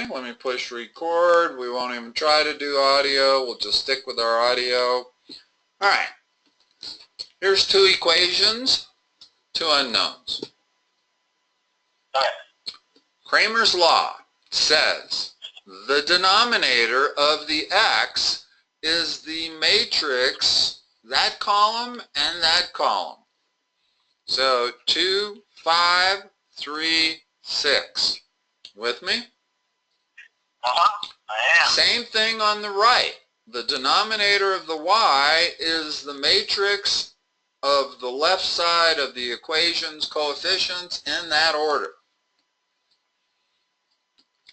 Okay, let me push record. We won't even try to do audio. We'll just stick with our audio. Alright, here's two equations, two unknowns. Kramer's law says the denominator of the x is the matrix, that column and that column. So 2, 5, 3, 6. With me? I am. Same thing on the right. The denominator of the y is the matrix of the left side of the equation's coefficients in that order.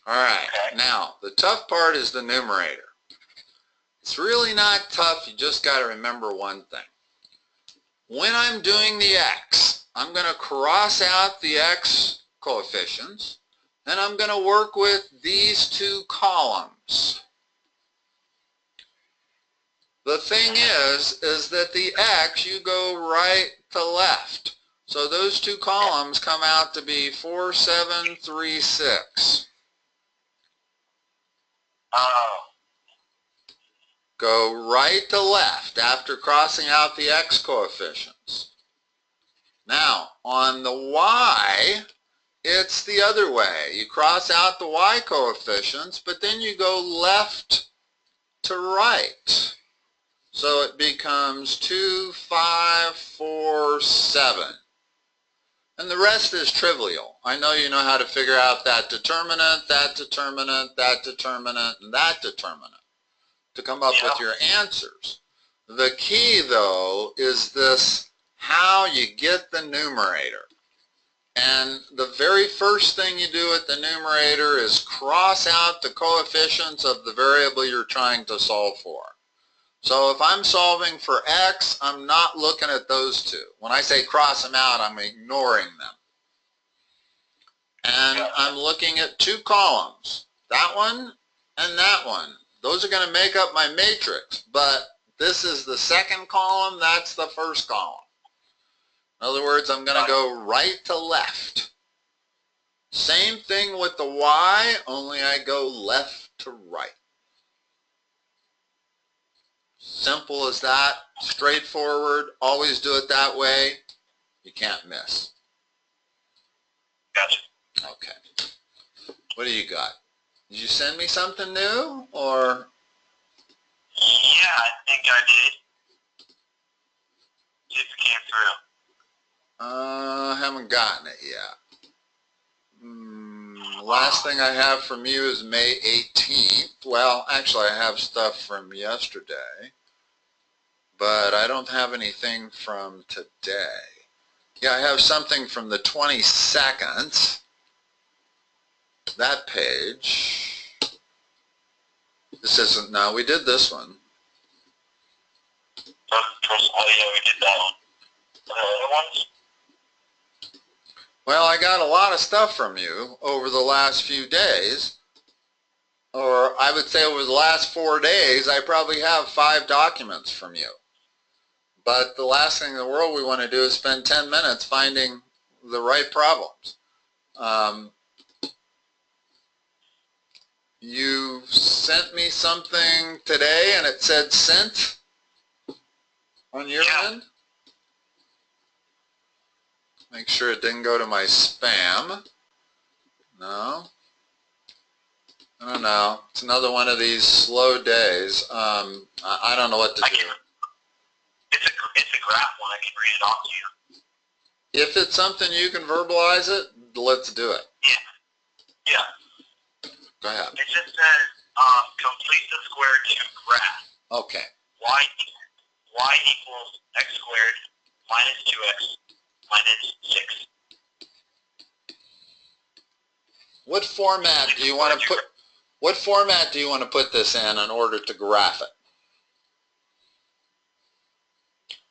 Alright, now the tough part is the numerator. It's really not tough, you just got to remember one thing. When I'm doing the x, I'm going to cross out the x coefficients, and I'm going to work with these two columns. The thing is that the x, you go right to left. So those two columns come out to be 4, 7, 3, 6. Go right to left after crossing out the x coefficients. Now, on the y, it's the other way. You cross out the y coefficients, but then you go left to right. So it becomes 2, 5, 4, 7. And the rest is trivial. I know you know how to figure out that determinant, that determinant, that determinant, and that determinant to come up with your answers. The key, though, is this, how you get the numerator. And the very first thing you do at the numerator is cross out the coefficients of the variable you're trying to solve for. So if I'm solving for x, I'm not looking at those two. When I say cross them out, I'm ignoring them. And I'm looking at two columns, that one and that one. Those are going to make up my matrix, but this is the second column, that's the first column. In other words, I'm going to go right to left. Same thing with the y, only I go left to right. Simple as that, straightforward, always do it that way, you can't miss. Gotcha. Okay. What do you got? Did you send me something new, or? Yeah, I think I did. See if it came through. I haven't gotten it yet. Last thing I have from you is May 18th. Well, actually I have stuff from yesterday, but I don't have anything from today. Yeah, I have something from the 22nd. That page. This isn't, no, we did this one. Oh yeah, we did that one. The other ones? Well, I got a lot of stuff from you over the last few days, or I would say over the last 4 days, I probably have 5 documents from you. But the last thing in the world we want to do is spend 10 minutes finding the right problems. You sent me something today and it said sent on your end. Make sure it didn't go to my spam. No. I don't know. It's another one of these slow days. I don't know what to do. It's a graph one. I can read it off to you. If it's something you can verbalize it, let's do it. Yeah. Go ahead. It just says complete the square root graph. Okay. Y equals x squared minus 2x minus 6. What format do you want to put? What format do you want to put this in order to graph it?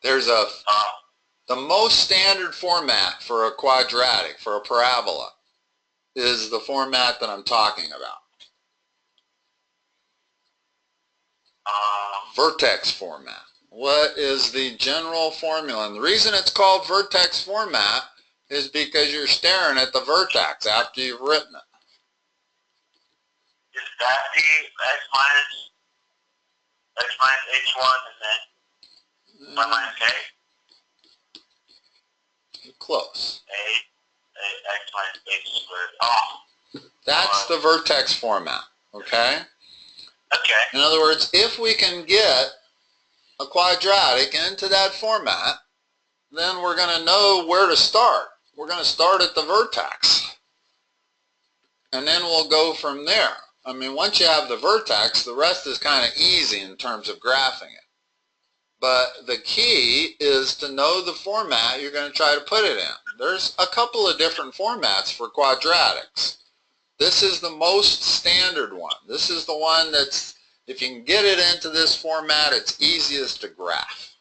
There's the most standard format for a quadratic, for a parabola, is the format that I'm talking about. Vertex format. What is the general formula? And the reason it's called vertex format is because you're staring at the vertex after you've written it. that be x minus h1 and then 1 minus k? Close. X minus h squared. Oh. That's the vertex format, okay? Okay. In other words, if we can get a quadratic into that format, then we're going to know where to start. We're going to start at the vertex. And then we'll go from there. I mean, once you have the vertex, the rest is kind of easy in terms of graphing it. But the key is to know the format you're going to try to put it in. There's a couple of different formats for quadratics. This is the most standard one. This is the one that's, if you can get it into this format, it's easiest to graph.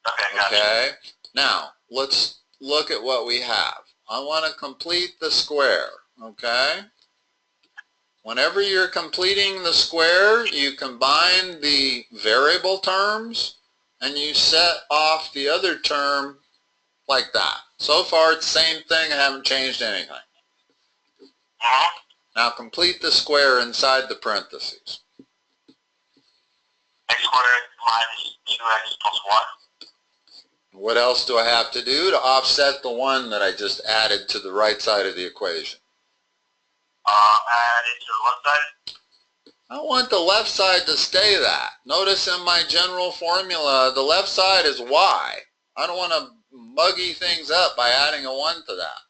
Okay, gotcha. Okay? Now, let's look at what we have. I want to complete the square, okay? Whenever you're completing the square, you combine the variable terms and you set off the other term like that. So far, it's the same thing. I haven't changed anything. Now complete the square inside the parentheses. X squared minus 2x plus 1. What else do I have to do to offset the 1 that I just added to the right side of the equation? Add it to the left side. I want the left side to stay that. Notice in my general formula, the left side is y. I don't want to muggy things up by adding a 1 to that.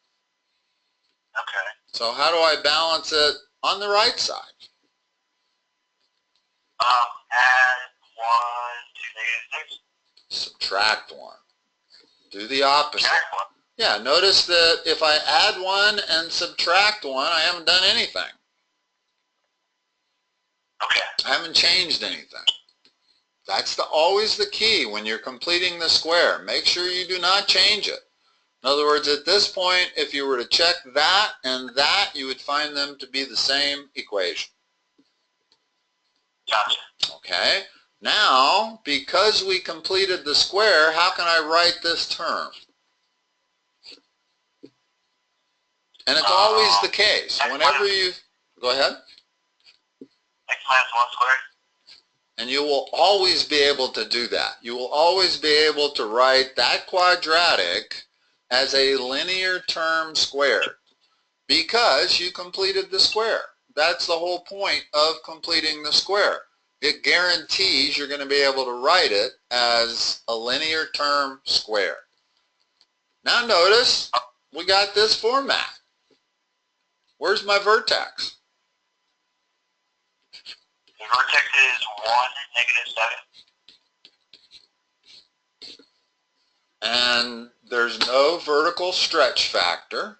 Okay. So how do I balance it on the right side? Add 1 to -6. Subtract 1. Do the opposite. Subtract 1. Yeah, notice that if I add 1 and subtract 1, I haven't done anything. Okay. I haven't changed anything. That's always the key when you're completing the square. Make sure you do not change it. In other words, at this point, if you were to check that and that, you would find them to be the same equation. Gotcha. Okay? Now, because we completed the square, how can I write this term? And it's always the case. Whenever you... Go ahead. X minus 1 squared. And you will always be able to do that. You will always be able to write that quadratic as a linear term squared because you completed the square. That's the whole point of completing the square. It guarantees you're going to be able to write it as a linear term squared. Now notice we got this format. Where's my vertex? The vertex is 1, -7. And there's no vertical stretch factor.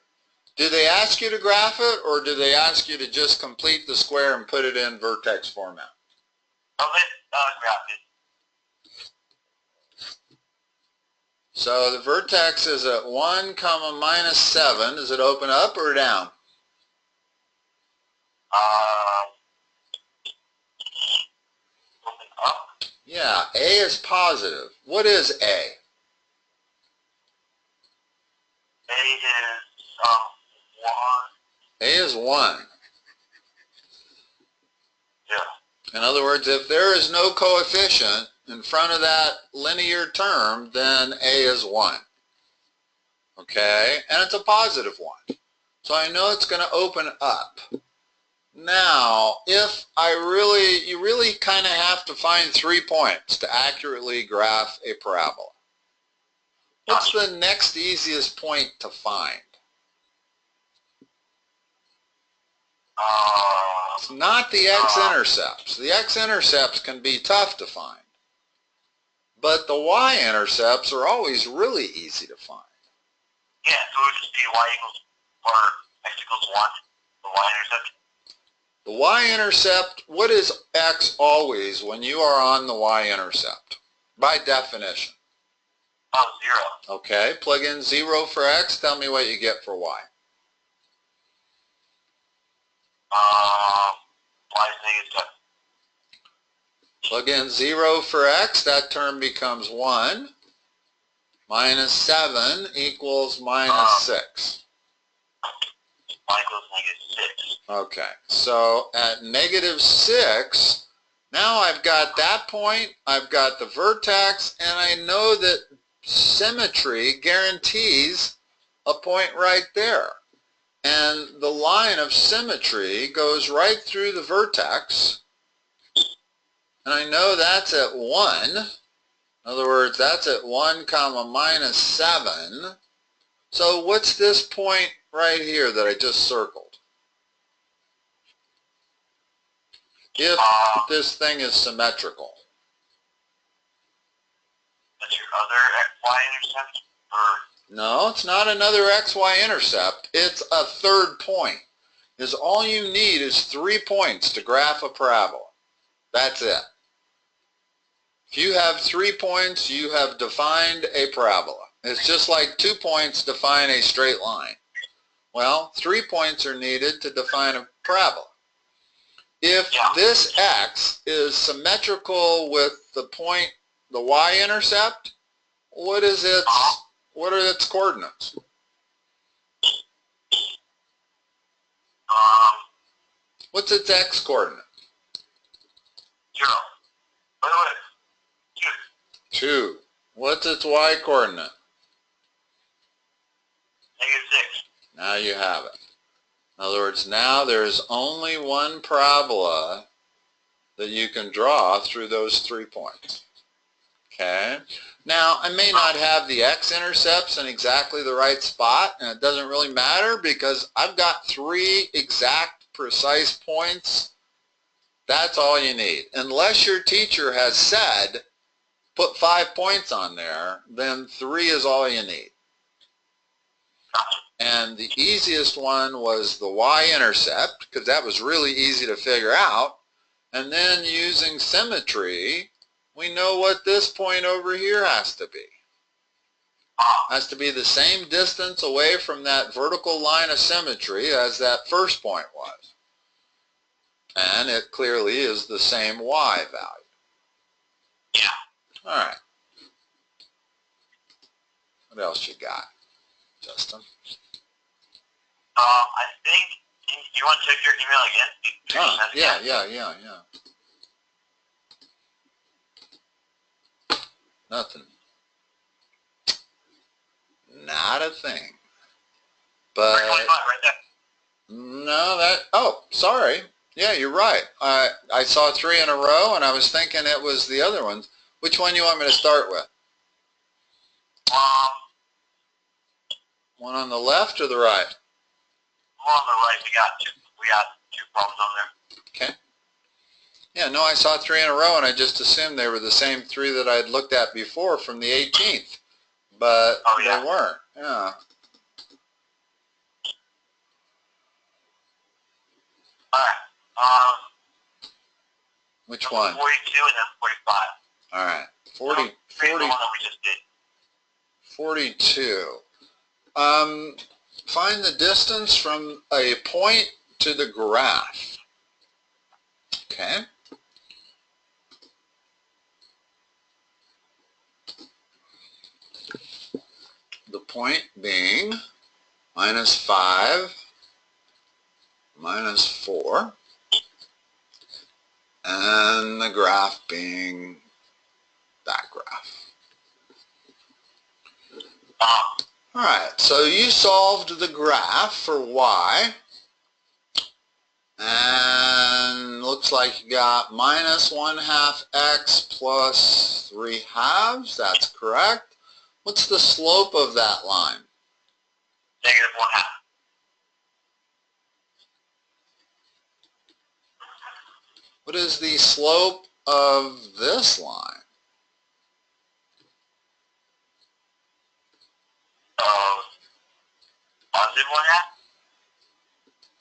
Do they ask you to graph it, or do they ask you to just complete the square and put it in vertex format? Oh, graph it. So the vertex is at 1, -7. Does it open up or down? Open up. Yeah, A is positive. What is A? A is 1. A is 1. Yeah. In other words, if there is no coefficient in front of that linear term, then A is 1. Okay? And it's a positive 1. So I know it's going to open up. Now, if you really kind of have to find 3 points to accurately graph a parabola. What's the next easiest point to find? It's not the x-intercepts. The x-intercepts can be tough to find. But the y-intercepts are always really easy to find. Yeah, so it would just be y equals, or x equals 1, the y-intercept. The y-intercept, what is x always when you are on the y-intercept? By definition. Oh, 0. Okay, plug in 0 for x, tell me what you get for y. Y is -7. Plug in 0 for x, that term becomes 1. -7 equals -6. y equals -6. Okay, so at -6, now I've got that point, I've got the vertex, and I know that symmetry guarantees a point right there. And the line of symmetry goes right through the vertex, and I know that's at 1. In other words, that's at 1 comma -7. So what's this point right here that I just circled? If this thing is symmetrical. That's your other xy intercept? Or No, it's not another xy intercept. It's a third point. Is all you need is 3 points to graph a parabola. That's it. If you have 3 points, you have defined a parabola. It's just like 2 points define a straight line. Well, 3 points are needed to define a parabola. If this x is symmetrical with the point, the y-intercept, what are its coordinates? What's its x-coordinate? 0. By the way, 2. 2. What's its y-coordinate? -6. Now you have it. In other words, now there's only one parabola that you can draw through those 3 points. Okay? Now, I may not have the x-intercepts in exactly the right spot, and it doesn't really matter because I've got 3 exact, precise points. That's all you need. Unless your teacher has said, put 5 points on there, then 3 is all you need. And the easiest one was the y-intercept, because that was really easy to figure out. And then using symmetry, we know what this point over here has to be. Has to be the same distance away from that vertical line of symmetry as that first point was. And it clearly is the same y value. Yeah. All right. What else you got, Justin? I think, you want to check your email again? Yeah. Nothing. Not a thing. But 325 right there. no, oh, sorry. Yeah, you're right. I saw 3 in a row, and I was thinking it was the other ones. Which one you want me to start with? One on the left or the right? One on the right. We got two problems on there. Okay. Yeah, no, I saw 3 in a row, and I just assumed they were the same 3 that I'd looked at before from the 18th. But they weren't. Yeah. All right. Which one? 42 and then 45. All right. 40. The one that we just did. 42. Find the distance from a point to the graph. Okay. The point being -5, -4, and the graph being that graph. All right, so you solved the graph for y, and looks like you got -1/2 x plus 3/2. That's correct. What's the slope of that line? -1/2. What is the slope of this line? +1/2.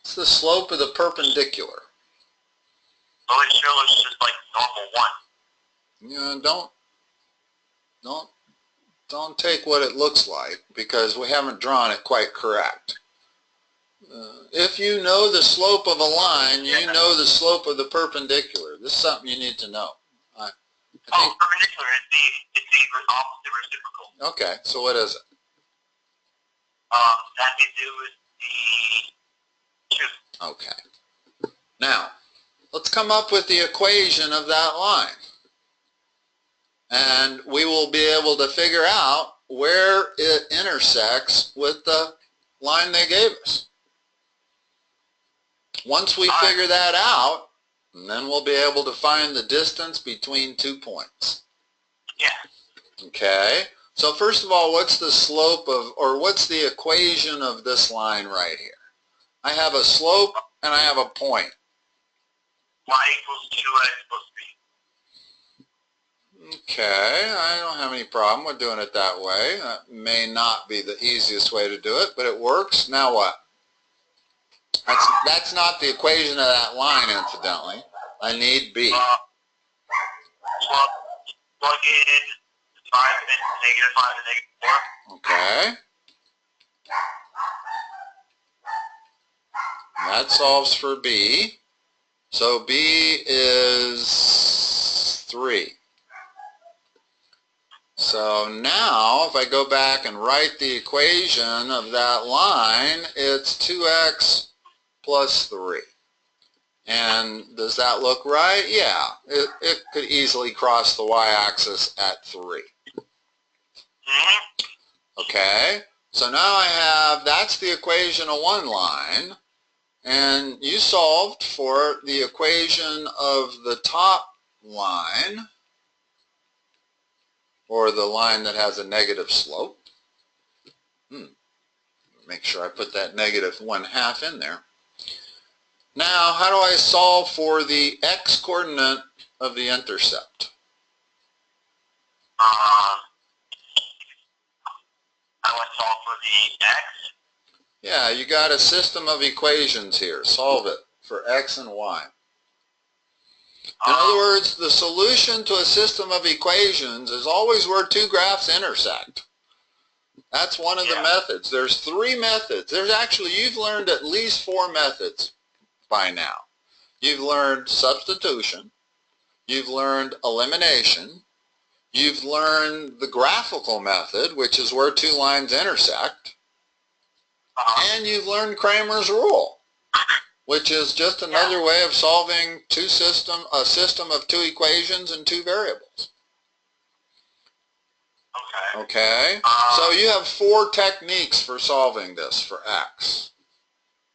It's the slope of the perpendicular. So it shows just like normal 1. You know, don't take what it looks like because we haven't drawn it quite correct. If you know the slope of a line, you know the slope of the perpendicular. This is something you need to know. I think, perpendicular is the opposite reciprocal. Okay, so what is it? That means it was 2. Okay. Now, let's come up with the equation of that line. And we will be able to figure out where it intersects with the line they gave us. Once we figure that out, then we'll be able to find the distance between 2 points. Yeah. Okay? So first of all, what's the slope of, or what's the equation of this line right here? I have a slope and I have a point. Y equals 2x plus b. Okay, I don't have any problem with doing it that way. That may not be the easiest way to do it, but it works. Now what? That's not the equation of that line, incidentally. I need b. Well, plug in 5 and -5 and -4. Okay. That solves for b. So b is 3. So now, if I go back and write the equation of that line, it's 2x plus 3. And does that look right? Yeah, it could easily cross the y-axis at 3. Okay, so now I have, that's the equation of one line, and you solved for the equation of the top line, or the line that has a negative slope. Make sure I put that -1/2 in there. Now, how do I solve for the x-coordinate of the intercept? I would solve for the x. Yeah, you got a system of equations here. Solve it for x and y. In other words, the solution to a system of equations is always where two graphs intersect. That's one of the methods. There's 3 methods. There's actually, you've learned at least 4 methods by now. You've learned substitution. You've learned elimination. You've learned the graphical method, which is where 2 lines intersect. And you've learned Kramer's rule, which is just another way of solving a system of 2 equations and 2 variables. Okay? So you have 4 techniques for solving this for x.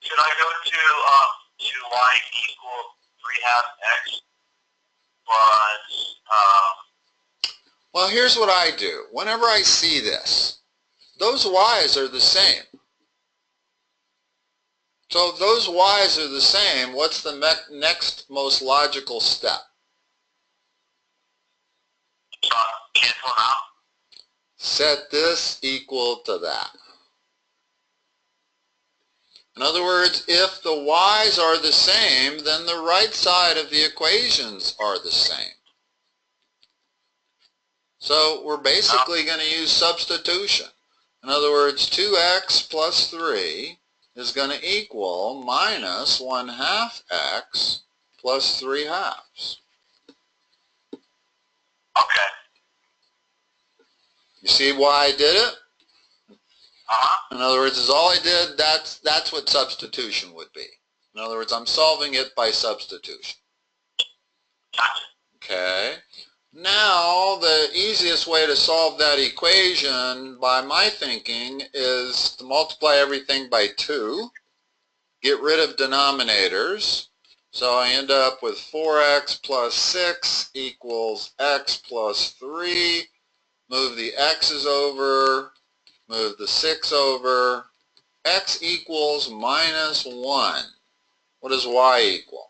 Should I go to y equals 3/2 x plus, Well, here's what I do. Whenever I see this, those y's are the same. So if those y's are the same, what's the next most logical step? cancel them out? Set this equal to that. In other words, if the y's are the same, then the right side of the equations are the same. So we're basically going to use substitution. In other words, 2x plus 3 is going to equal minus 1/2 x plus 3/2. Okay. You see why I did it? In other words, is all I did, that's what substitution would be. In other words, I'm solving it by substitution. Gotcha. Okay. Now, the easiest way to solve that equation, by my thinking, is to multiply everything by 2, get rid of denominators, so I end up with 4x plus 6 equals x plus 3, move the x's over, move the 6 over, x equals minus 1. What does y equal?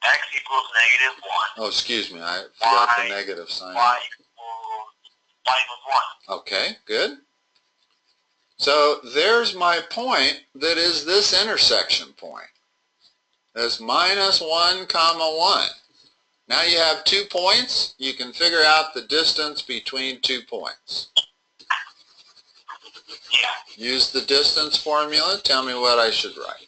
X equals -1. Oh, excuse me, I forgot the negative sign. Y equals 1. Okay, good. So there's my point that is this intersection point. That's minus 1, 1. Now you have 2 points. You can figure out the distance between 2 points. Yeah. Use the distance formula. Tell me what I should write.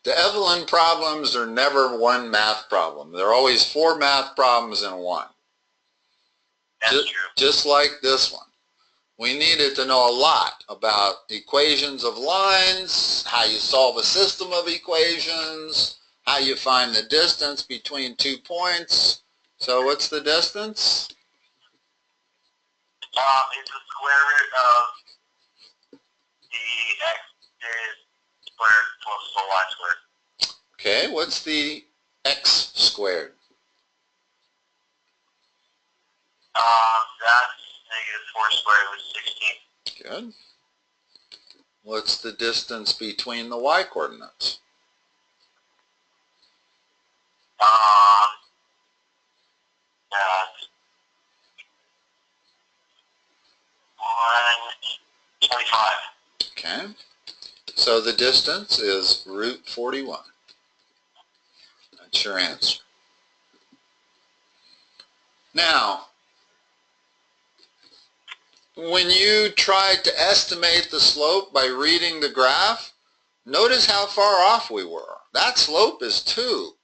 The Evelyn problems are never one math problem. They're always 4 math problems in one. That's true. Just like this one. We needed to know a lot about equations of lines, how you solve a system of equations, how you find the distance between 2 points. So what's the distance? It's the square root of the x squared plus the y squared. Okay, what's the x squared? That's negative 4 squared was 16. Good. What's the distance between the y coordinates? That's 125. Okay. So the distance is root 41. That's your answer. Now, when you tried to estimate the slope by reading the graph, notice how far off we were. That slope is 2,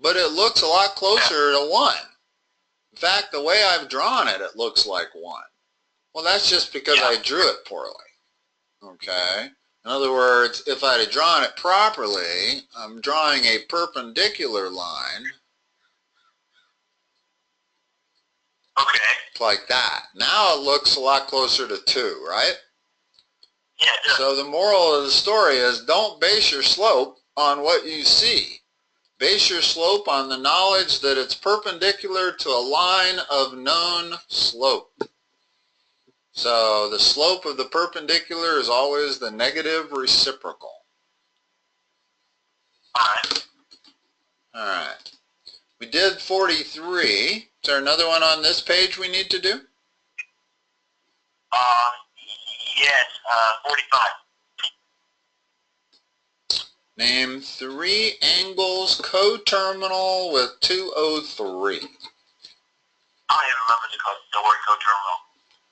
but it looks a lot closer to 1. In fact, the way I've drawn it, it looks like 1. Well, that's just because I drew it poorly. Okay? In other words, if I had drawn it properly, I'm drawing a perpendicular line. Okay. Like that. Now it looks a lot closer to 2, right? Yeah, it does. So the moral of the story is don't base your slope on what you see. Base your slope on the knowledge that it's perpendicular to a line of known slope. So the slope of the perpendicular is always the negative reciprocal. Alright. Alright. We did 43. Is there another one on this page we need to do? Yes, 45. Name 3 angles coterminal with 203. I don't even remember the word coterminal.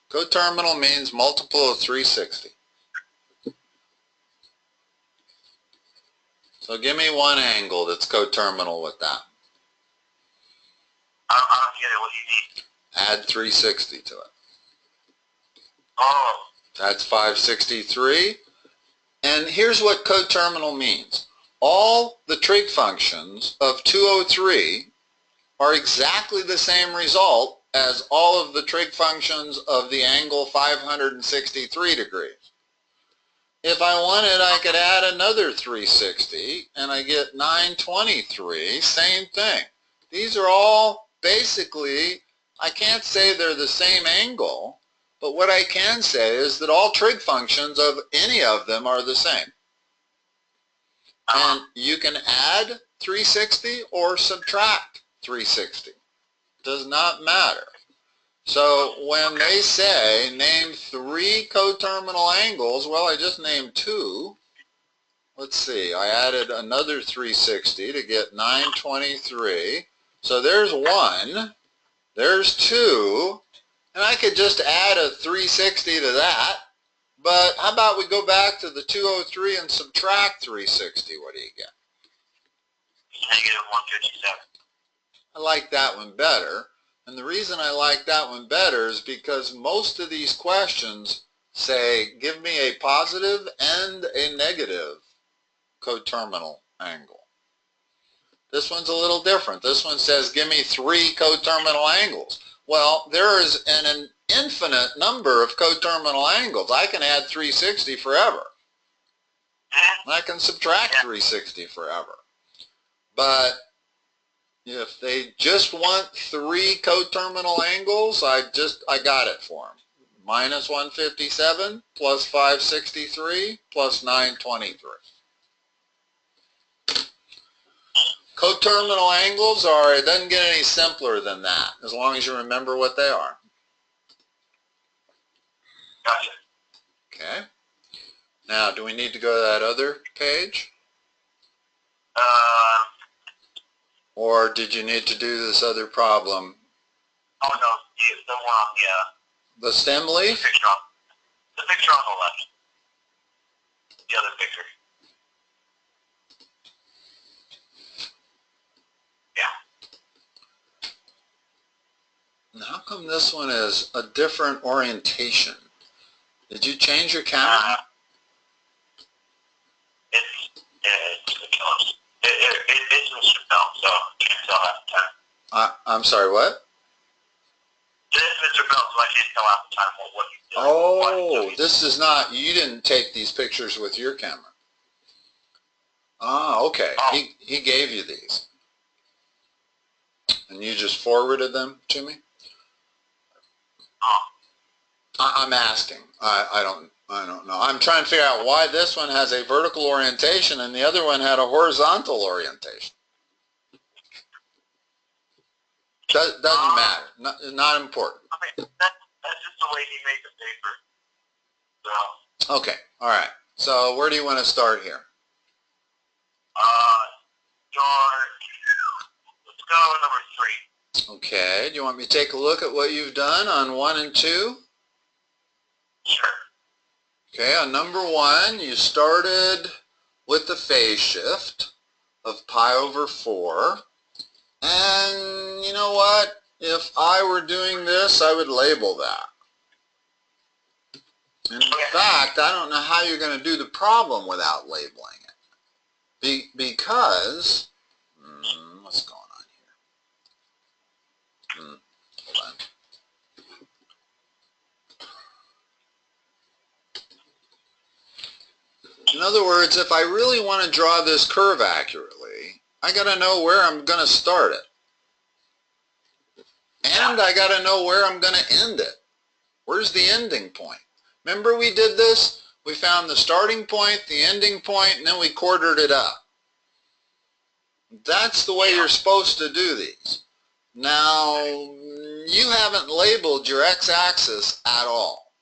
Coterminal means multiple of 360. So give me one angle that's coterminal with that. I don't get it. What do you need? Add 360 to it. Oh. That's 563. And here's what coterminal means. All the trig functions of 203 are exactly the same result as all of the trig functions of the angle 563 degrees. If I wanted, I could add another 360 and I get 923, same thing. These are all basically, I can't say they're the same angle, but what I can say is that all trig functions of any of them are the same. And you can add 360 or subtract 360. Does not matter. So when they say name 3 coterminal angles, well, I just named 2. Let's see, I added another 360 to get 923. So there's 1, there's 2, and I could just add a 360 to that. But how about we go back to the 203 and subtract 360? What do you get? Negative 157. I like that one better. And the reason I like that one better is because most of these questions say, give me a positive and a negative coterminal angle. This one's a little different. This one says, give me 3 coterminal angles. Well, there is an infinite number of coterminal angles. I can add 360 forever. I can subtract 360 forever. But if they just want 3 coterminal angles, I got it for them. Minus 157 plus 563 plus 923. Coterminal angles are, it doesn't get any simpler than that, as long as you remember what they are. Gotcha. Okay. Now, do we need to go to that other page? Or did you need to do this other problem? Oh no, the one on The stem leaf? the picture on the left. The other picture. How come this one is a different orientation? Did you change your camera? It's Mr. Bell, so I can't tell half the time. I'm sorry, what? It is Mr. Bell, so I can't tell half the time what he's doing. Oh, this is not, you didn't take these pictures with your camera. Ah, okay. Oh. He gave you these. And you just forwarded them to me? Oh. I'm asking. I don't know. I'm trying to figure out why this one has a vertical orientation and the other one had a horizontal orientation. Doesn't matter. Not important. I mean, that's just the way he made the paper. So. Okay. All right. So where do you want to start here? Let's go number 3. Okay. Do you want me to take a look at what you've done on 1 and 2? Sure. Okay. On number 1, you started with the phase shift of pi over 4. And you know what? If I were doing this, I would label that. And in fact, I don't know how you're going to do the problem without labeling it. Because, what's going on here? Hold on. In other words, if I really want to draw this curve accurately, I got to know where I'm going to start it. And I got to know where I'm going to end it. Where's the ending point? Remember we did this? We found the starting point, the ending point, and then we quartered it up. That's the way you're supposed to do these. Now, you haven't labeled your x-axis at all.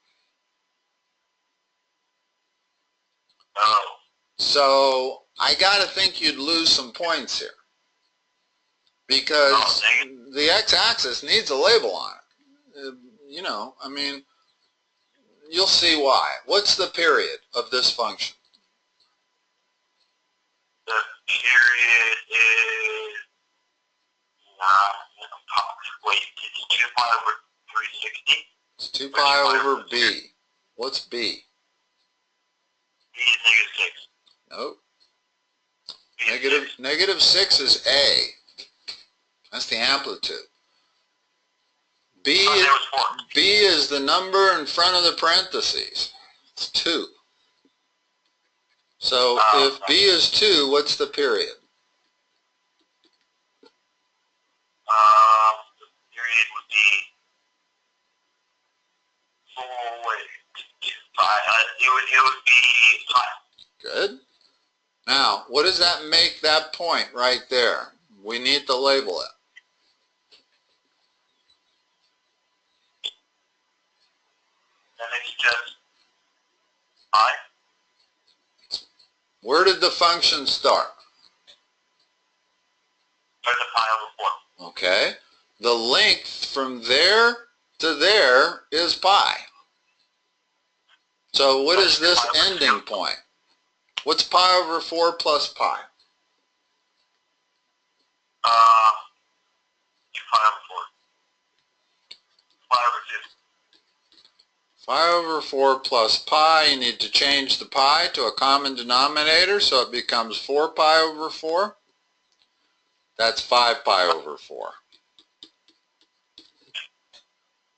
Oh. So, I got to think you'd lose some points here. Because the x-axis needs a label on it. You know, I mean, you'll see why. What's the period of this function? The period is wait, it's 2 pi over 360. It's 2 pi over b. What's b? B is -6. Nope. -6 is a. That's the amplitude. B is the number in front of the parentheses. It's 2. So if b is 2, what's the period? The period would be 5. It would be 5. Good. Now, what does that make that point right there? We need to label it. And it's just pi. Where did the function start? There's a pi over 4. Okay. The length from there to there is pi. So what is this ending point? What's pi over 4 plus pi? 2 pi over 4. Pi over 2. Pi over 4 plus pi, you need to change the pi to a common denominator, so it becomes 4 pi over 4. That's 5 pi over 4.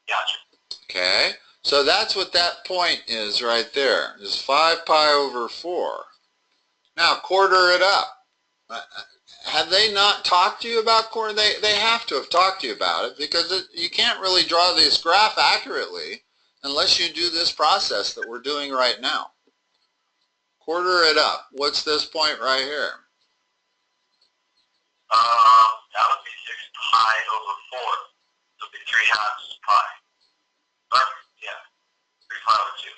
Gotcha. Okay, so that's what that point is right there, is 5 pi over 4. Now quarter it up. Have they not talked to you about quarter? They have to have talked to you about it, because you can't really draw this graph accurately unless you do this process that we're doing right now. Quarter it up. What's this point right here? That would be 6 pi over 4. So it'd be 3/2 pi. Yeah, 3 pi over 2.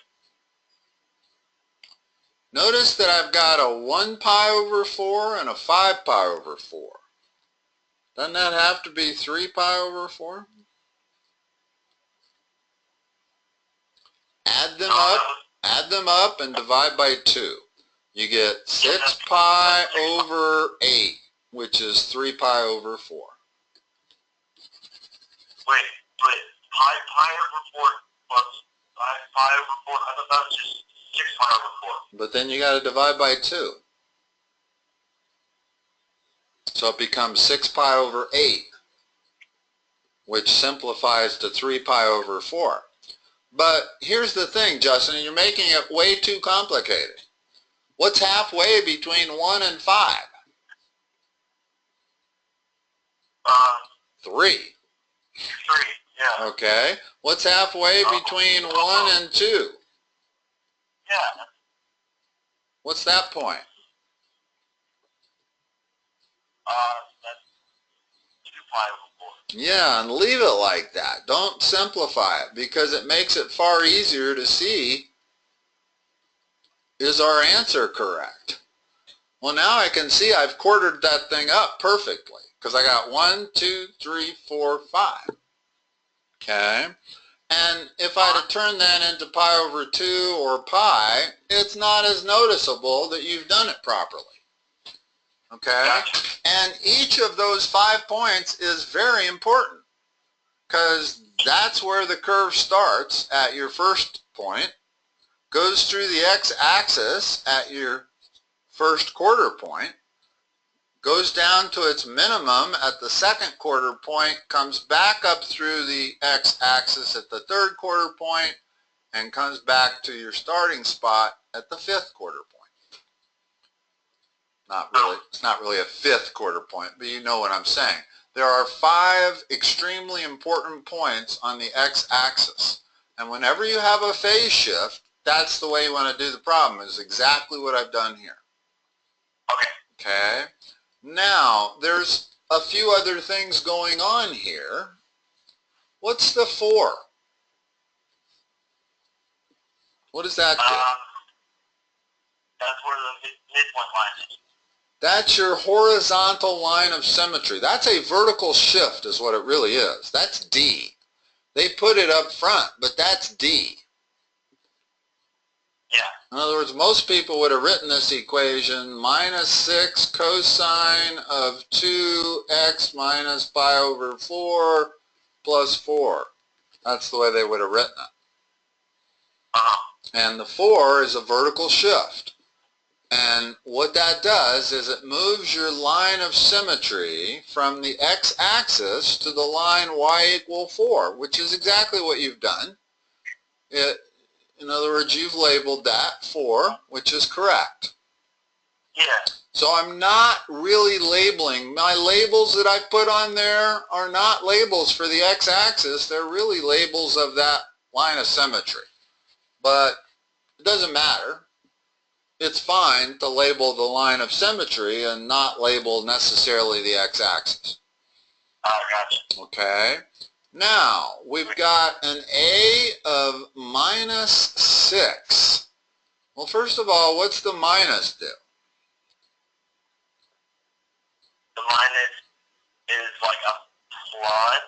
Notice that I've got a 1 pi over 4 and a 5 pi over 4. Doesn't that have to be 3 pi over 4? Add them up and divide by 2. You get 6 pi over 8, which is 3 pi over 4. Wait, But pi over 4 plus pi over 4, I thought that was just 6 pi over 4. But then you got to divide by 2. So it becomes 6 pi over 8, which simplifies to 3 pi over 4. But here's the thing, Justin, you're making it way too complicated. What's halfway between 1 and 5? 3. 3, yeah. Okay. What's halfway between 1 and 2? Yeah. What's that point? That's 2 pi over 4. Yeah, and leave it like that. Don't simplify it, because it makes it far easier to see, is our answer correct? Well, now I can see I've quartered that thing up perfectly, because I got 1, 2, 3, 4, 5. Okay? And if I had to turn that into pi over 2 or pi, it's not as noticeable that you've done it properly. Okay? And each of those 5 points is very important, because that's where the curve starts at your first point, goes through the x-axis at your first quarter point, goes down to its minimum at the second quarter point, comes back up through the x-axis at the third quarter point, and comes back to your starting spot at the fifth quarter point. It's not really a fifth quarter point, but you know what I'm saying. There are 5 extremely important points on the x-axis, and whenever you have a phase shift, that's the way you want to do the problem, is exactly what I've done here. Okay? Now, there's a few other things going on here. What's the 4? What does that do? That's where the midpoint line is. That's your horizontal line of symmetry. That's a vertical shift is what it really is. That's D. They put it up front, but that's D. Yeah. In other words, most people would have written this equation minus 6 cosine of 2x minus pi over 4 plus 4. That's the way they would have written it. And the 4 is a vertical shift. And what that does is it moves your line of symmetry from the x-axis to the line y equal 4, which is exactly what you've done. In other words, you've labeled that 4, which is correct. Yeah. So I'm not really labeling. My labels that I put on there are not labels for the x-axis. They're really labels of that line of symmetry. But it doesn't matter. It's fine to label the line of symmetry and not label necessarily the x-axis. Gotcha. Okay. Now, we've got an A of minus 6. Well, first of all, what's the minus do? The minus is like a plus.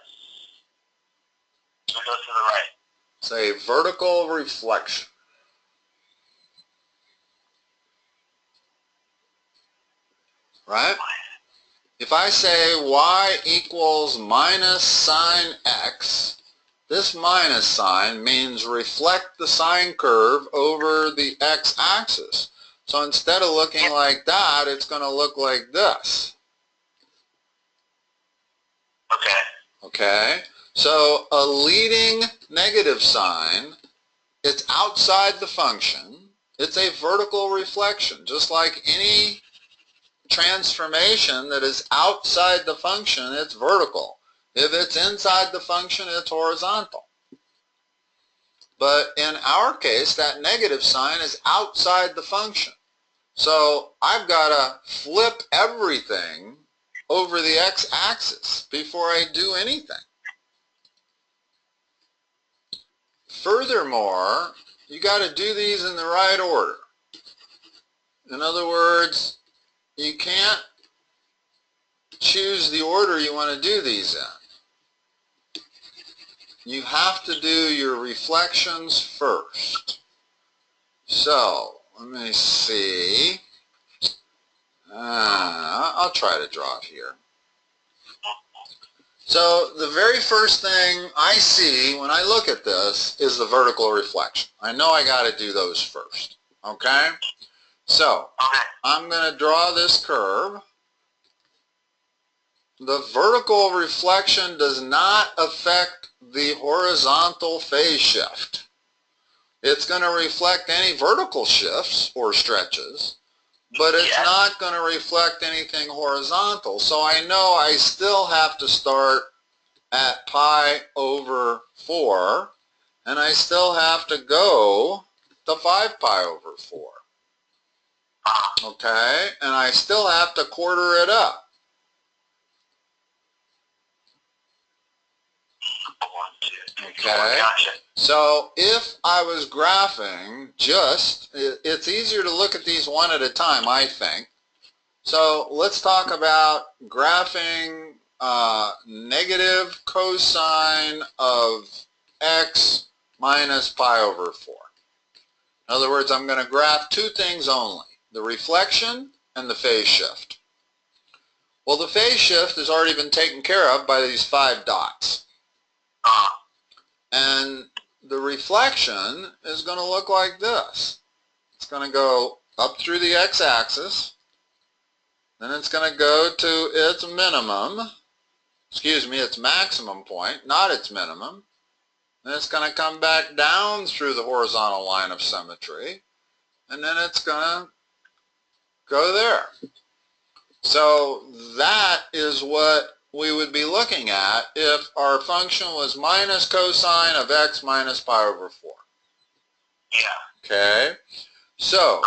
So it goes to the right. It's a vertical reflection. Right? If I say y equals minus sine x, this minus sign means reflect the sine curve over the x-axis. So instead of looking like that, it's going to look like this. Okay. Okay? So a leading negative sign, it's outside the function. It's a vertical reflection, just like any transformation that is outside the function, it's vertical. If it's inside the function, it's horizontal. But in our case, that negative sign is outside the function. So I've got to flip everything over the x-axis before I do anything. Furthermore, you got to do these in the right order. In other words, you can't choose the order you want to do these in. You have to do your reflections first. So, let me see. I'll try to draw it here. So the very first thing I see when I look at this is the vertical reflection. I know I got to do those first. Okay? So I'm going to draw this curve. The vertical reflection does not affect the horizontal phase shift. It's going to reflect any vertical shifts or stretches, but it's not going to reflect anything horizontal. So I know I still have to start at pi over 4, and I still have to go to 5 pi over 4. Okay? And I still have to quarter it up. Okay? So if I was graphing it's easier to look at these one at a time, I think. So let's talk about graphing negative cosine of x minus pi over 4. In other words, I'm going to graph two things only, the reflection and the phase shift. Well, the phase shift has already been taken care of by these 5 dots. And the reflection is going to look like this. It's going to go up through the x-axis, then it's going to go to its its maximum point, not its minimum. Then it's going to come back down through the horizontal line of symmetry, and then it's going to go there. So that is what we would be looking at if our function was minus cosine of x minus pi over 4. Yeah. Okay? So,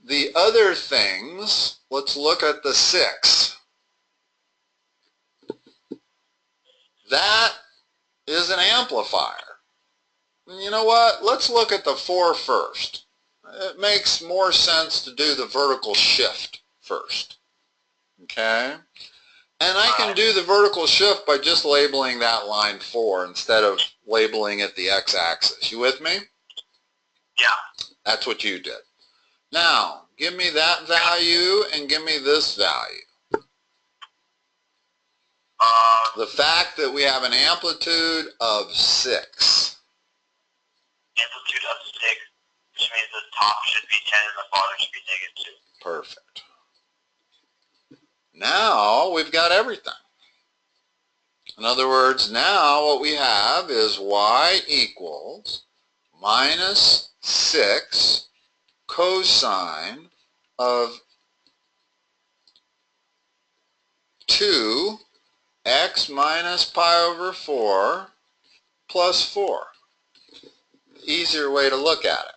the other things, let's look at the 6. That is an amplifier. You know what? Let's look at the 4 first. It makes more sense to do the vertical shift first. Okay? And I can do the vertical shift by just labeling that line 4 instead of labeling it the x-axis. You with me? Yeah. That's what you did. Now, give me that value and give me this value. The fact that we have an amplitude of 6. Amplitude of 6, which means the top should be 10 and the bottom should be -2. Perfect. Now we've got everything. In other words, now what we have is y equals minus 6 cosine of 2 x minus pi over 4 plus 4. Easier way to look at it.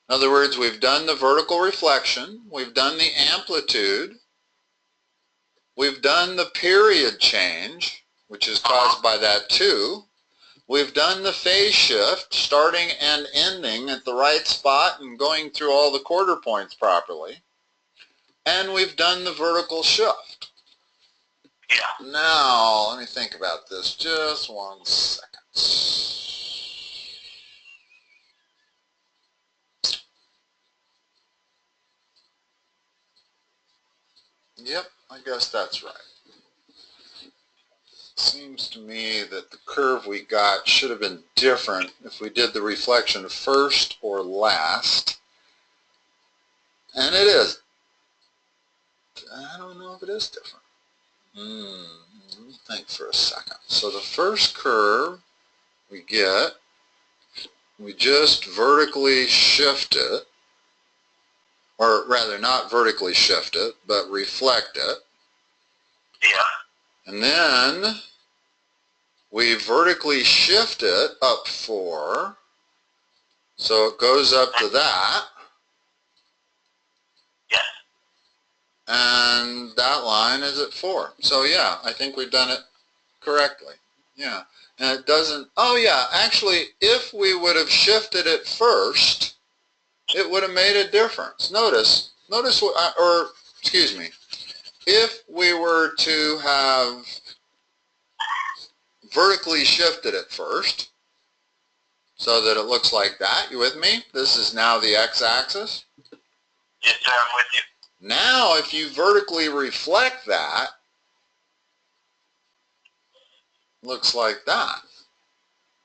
In other words, we've done the vertical reflection, we've done the amplitude, we've done the period change, which is caused by that 2. We've done the phase shift, starting and ending at the right spot and going through all the quarter points properly. And we've done the vertical shift. Yeah. Now, let me think about this just 1 second. Yep, I guess that's right. Seems to me that the curve we got should have been different if we did the reflection first or last. And it is. I don't know if it is different. Let me think for a second. So the first curve we get, we just vertically shift it, or rather not vertically shift it, but reflect it. Yeah. And then we vertically shift it up 4, so it goes up to that. Yes. And that line is at 4. So yeah, I think we've done it correctly. Yeah. And it doesn't, oh yeah, actually, if we would have shifted it first, it would have made a difference. Notice what, or excuse me, if we were to have vertically shifted it first, so that it looks like that, you with me? This is now the x-axis. Yes, sir, I'm with you. Now, if you vertically reflect that, looks like that.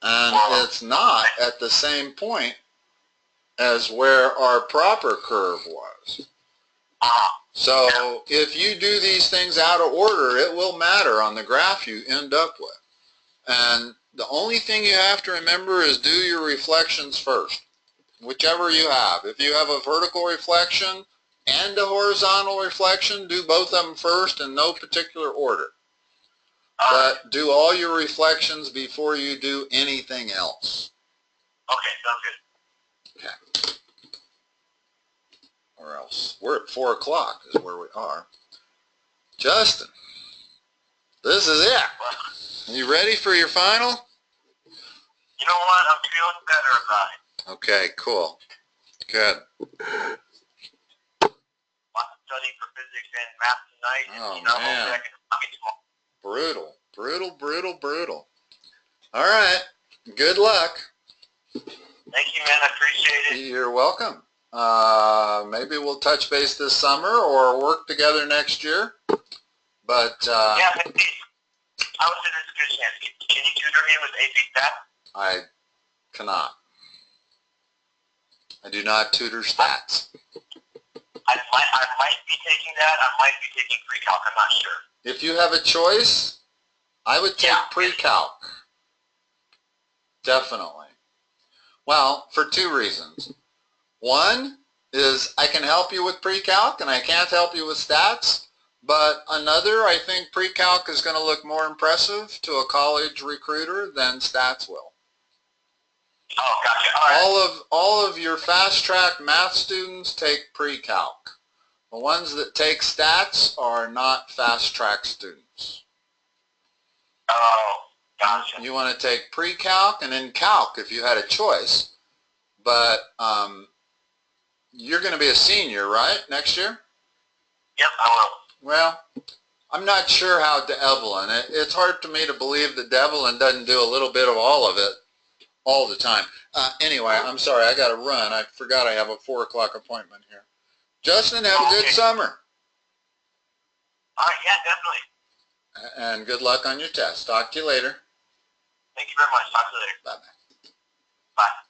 And it's not at the same point as where our proper curve was. So if you do these things out of order, it will matter on the graph you end up with. And the only thing you have to remember is do your reflections first, whichever you have. If you have a vertical reflection and a horizontal reflection, do both of them first in no particular order. But do all your reflections before you do anything else. Okay, sounds good. Okay. Or else. We're at 4 o'clock is where we are. Justin, this is it. You ready for your final? You know what? I'm feeling better about it. Okay, cool. Good. Lots of studying for physics and math tonight. And, Oh, man. hopefully I can copy tomorrow. Brutal. Brutal, brutal, brutal. All right. Good luck. Thank you, man. I appreciate it. You're welcome. Maybe we'll touch base this summer or work together next year. But yeah, maybe. I would say there's a good chance. Can you tutor me with AP Stats? I cannot. I do not tutor stats. I might be taking that. I might be taking PreCalc. I'm not sure. If you have a choice, I would take PreCalc. Definitely. Well, for 2 reasons. One is I can help you with PreCalc and I can't help you with stats. But another, I think PreCalc is going to look more impressive to a college recruiter than stats will. Oh, gotcha. All right. All of your fast-track math students take PreCalc. The ones that take stats are not fast-track students. Oh, gotcha. You want to take PreCalc and then Calc if you had a choice. But you're going to be a senior, right, next year? Yep, I will. Well, I'm not sure how Devlin. It's hard to me to believe that Devlin doesn't do a little bit of all of it all the time. Anyway, I'm sorry, I got to run. I forgot I have a 4 o'clock appointment here. Justin, have a good summer. All right, yeah, definitely. And good luck on your test. Talk to you later. Thank you very much. Talk to you later. Bye-bye. Bye.